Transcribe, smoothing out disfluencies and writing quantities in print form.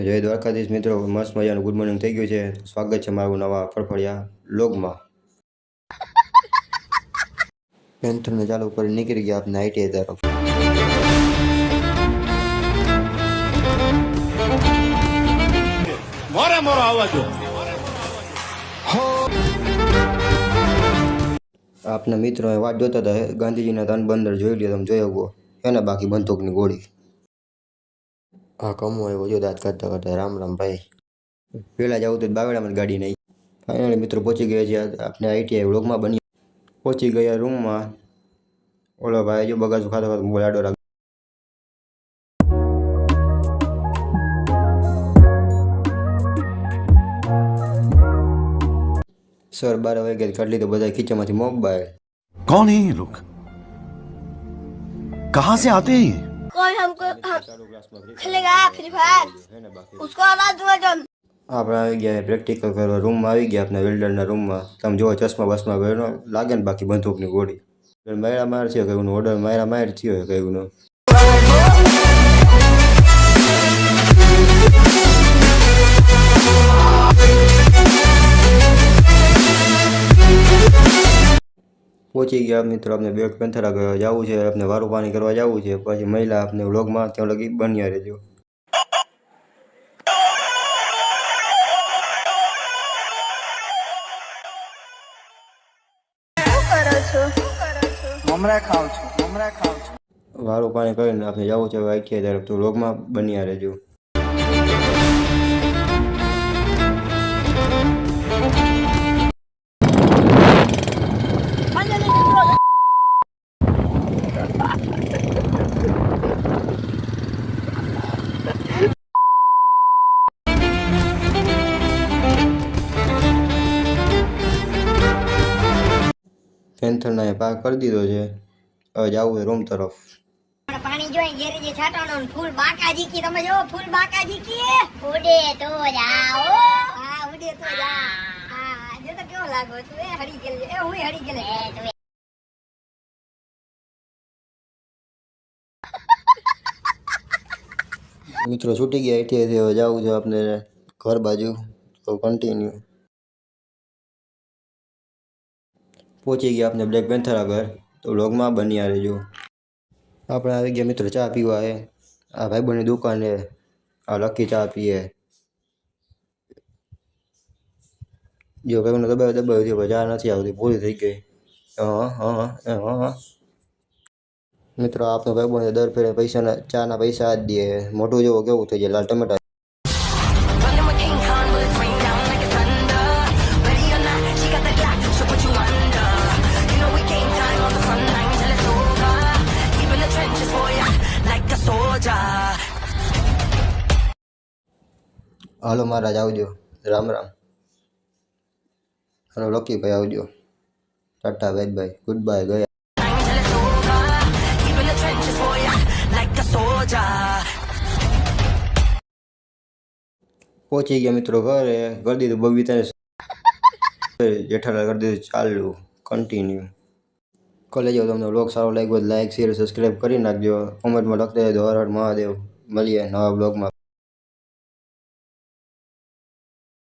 જય દ્વારકાધીશ મિત્રો, મસ્ત મજાનું ગુડ મોર્નિંગ થઈ ગયું છે. સ્વાગત છે મારું નવા ફળફળિયા લોગમાં. પેન્થરને ચાલુ કરી નીકળી ગયા આપણે આઈટીઆઈ તરફ. મોરા આવવા દો. આપના મિત્રો વાત જોતા હતા ગાંધીજીના તન બંદર જોઈ લ્યો, તમે જોઈ શકો એને બાકી બંદૂકની ગોળી. હા કમો આવ્યો જો દાંત કાઢતા કાઢતા. રામ રામ ભાઈ. પેલા જવું તો બાવડામાં ગાડી નહીં. ફાઇનલી મિત્રો પહોંચી ગયા છે આપણે આઈટીઆઈ વ્લોગમાં બની. પહોંચી ગયા રૂમમાં. ઓલો ભાઈ જો બગાસું ખાતો ખાતો મોબાઈલ આડો રાખ. सर 12 वागे कर ली तो बधाई खींचाમાંથી मोबाइल. कौन है ये लोग? कहाँ से आते हैं ये? कोई हमको खेलेगा फ्री फायर उसको आवाज दो तुम. આપણે આવી ગયા પ્રેક્ટિકલ કરવા રૂમમાં આવી ગયા આપણા વેલ્ડરના રૂમમાં. તમે જો ચશ્મા બસમાં ગયો લાગે ને બાકી બંદૂકની ગોળી. મારા માર છે કઈનું ઓર્ડર મારા માર થયો કઈનું. પહોંચી ગયા મિત્રો આપણે બેક પેન્થરા જવું છે, આપણે વારું પાણી કરવા જવું છે. પછી મહિલા આપણે વ્લોગમાં ત્યાં લગી બન્યા રહેજો. વારું પાણી કરીને આપણે જવું છે આઈટીઆઈ તરફ, તો વ્લોગમાં બન્યા રહેજો. પેન્થરને પાક કરી દીધો છે. હવે જવું છે રૂમ તરફ. પાણી જોઈ ઘેરે જે છાટાનો ફૂલ બાકાજી કી તમે જો ફૂલ બાકાજી કી ઉડે તો જાઓ. હા ઉડે તો જા. હા જો તો કેવો લાગો તું એ હડી ગેલે એ હું હડી ગેલે. મિત્રો છૂટી ગયા આઈટીઆઈ, હવે જવું છે આપણે ઘર બાજુ, તો કન્ટિન્યુ. પહોંચી ગયા આપણે બ્લેક પેન્થરા ઘર, તો વ્લોગમાં બન્યા રહેજો. આપણે આવી ગયા મિત્રો ચા પીવા. આ ભાઈબંધની દુકાને આ લકી ચા પીએ. જો ભાઈબંધને દબાવી થયો ચા નથી આવતી, પૂરી થઈ ગઈ. મિત્રો આપણો ભાઈબંધ દર ફેરે પૈસાના ચાના પૈસા જ દે. મોઢું જેવો કેવું થઈ જાય લાલ ટમેટા. હાલો મહારાજ આવજો. રામ રામ. હાલો લકી ભાઈ આવજો. Tata bye bye good bye ગયા. પહોંચી ગયા મિત્રો ઘરે. કરી દીધું બબીતાને જેઠાલાલ કરી દીધું ચાલુ કન્ટિન્યુ. કોલેજ તમને વ્લોગ સારો લાગ્યો લાઈક શેર સબસ્ક્રાઈબ કરી નાખજો. કોમેન્ટમાં લખતા રહેજો હર હર મહાદેવ. મળીએ નવા વ્લોગમાં.